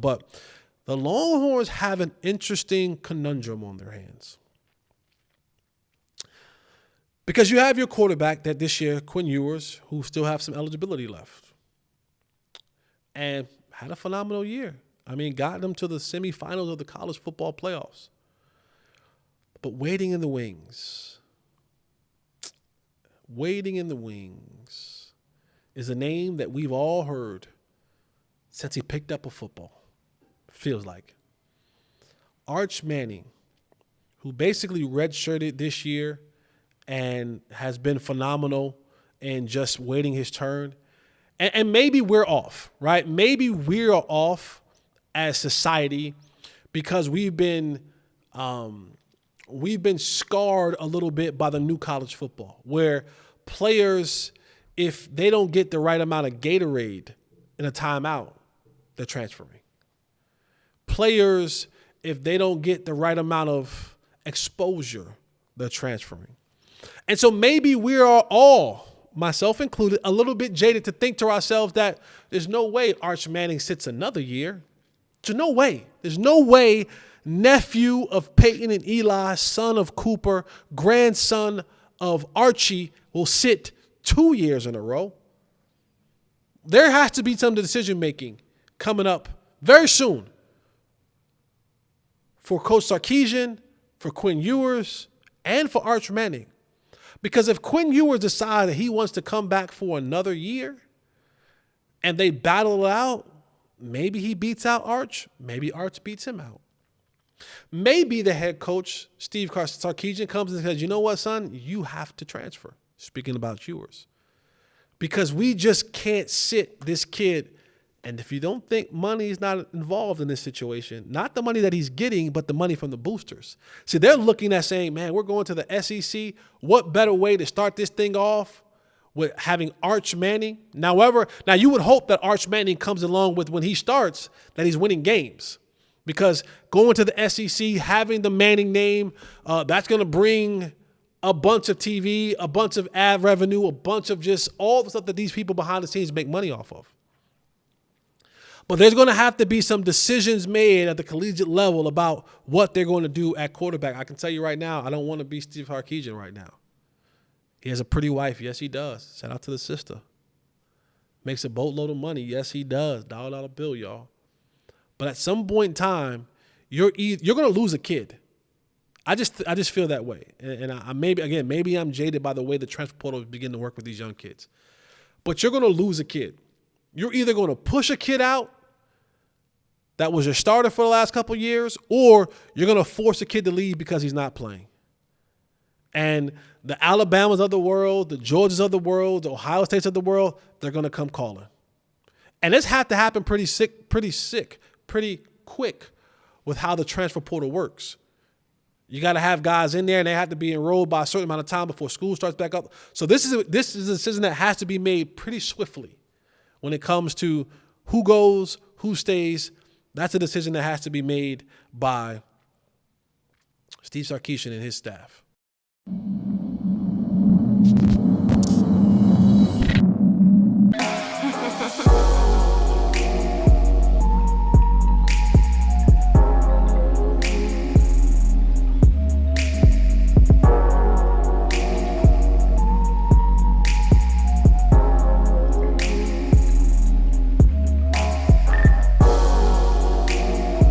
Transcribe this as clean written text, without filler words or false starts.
But the Longhorns have an interesting conundrum on their hands. Because you have your quarterback that this year, Quinn Ewers, who still have some eligibility left. And had a phenomenal year. I mean, got them to the semifinals of the college football playoffs. But waiting in the wings is a name that we've all heard since he picked up a football, feels like. Arch Manning, who basically redshirted this year and has been phenomenal in just waiting his turn. And maybe we're off, right? Maybe we're off as society because we've been scarred a little bit by the new college football, where players, if they don't get the right amount of Gatorade in a timeout, they're transferring. Players, if they don't get the right amount of exposure, they're transferring. And so maybe we are all, myself included, a little bit jaded to think to ourselves that there's no way Arch Manning sits another year. There's no way. There's no way nephew of Peyton and Eli, son of Cooper, grandson of Archie will sit 2 years in a row. There has to be some decision-making coming up very soon for Coach Sarkisian, for Quinn Ewers, and for Arch Manning. Because if Quinn Ewers decides that he wants to come back for another year and they battle it out, maybe he beats out Arch, maybe Arch beats him out. Maybe the head coach, Steve Sarkisian, comes and says, you know what, son, you have to transfer, speaking about Ewers. Because we just can't sit this kid. And if you don't think money is not involved in this situation, not the money that he's getting, but the money from the boosters. See, they're looking at saying, man, we're going to the SEC. What better way to start this thing off with having Arch Manning? Now you would hope that Arch Manning comes along with when he starts, that he's winning games. Because going to the SEC, having the Manning name, that's going to bring a bunch of TV, a bunch of ad revenue, a bunch of just all the stuff that these people behind the scenes make money off of. But there's going to have to be some decisions made at the collegiate level about what they're going to do at quarterback. I can tell you right now, I don't want to be Steve Sarkisian right now. He has a pretty wife. Yes, he does. Shout out to the sister. Makes a boatload of money. Yes, he does. $1 bill, y'all. But at some point in time, you're going to lose a kid. I just feel that way. And I maybe I'm jaded by the way the transfer portal begin to work with these young kids. But you're going to lose a kid. You're either going to push a kid out that was your starter for the last couple of years, or you're going to force a kid to leave because he's not playing. And the Alabamas of the world, the Georgias of the world, the Ohio States of the world, they're going to come calling. And this had to happen pretty quick with how the transfer portal works. You got to have guys in there, and they have to be enrolled by a certain amount of time before school starts back up. So this is a decision that has to be made pretty swiftly when it comes to who goes, who stays. That's a decision that has to be made by Steve Sarkisian and his staff.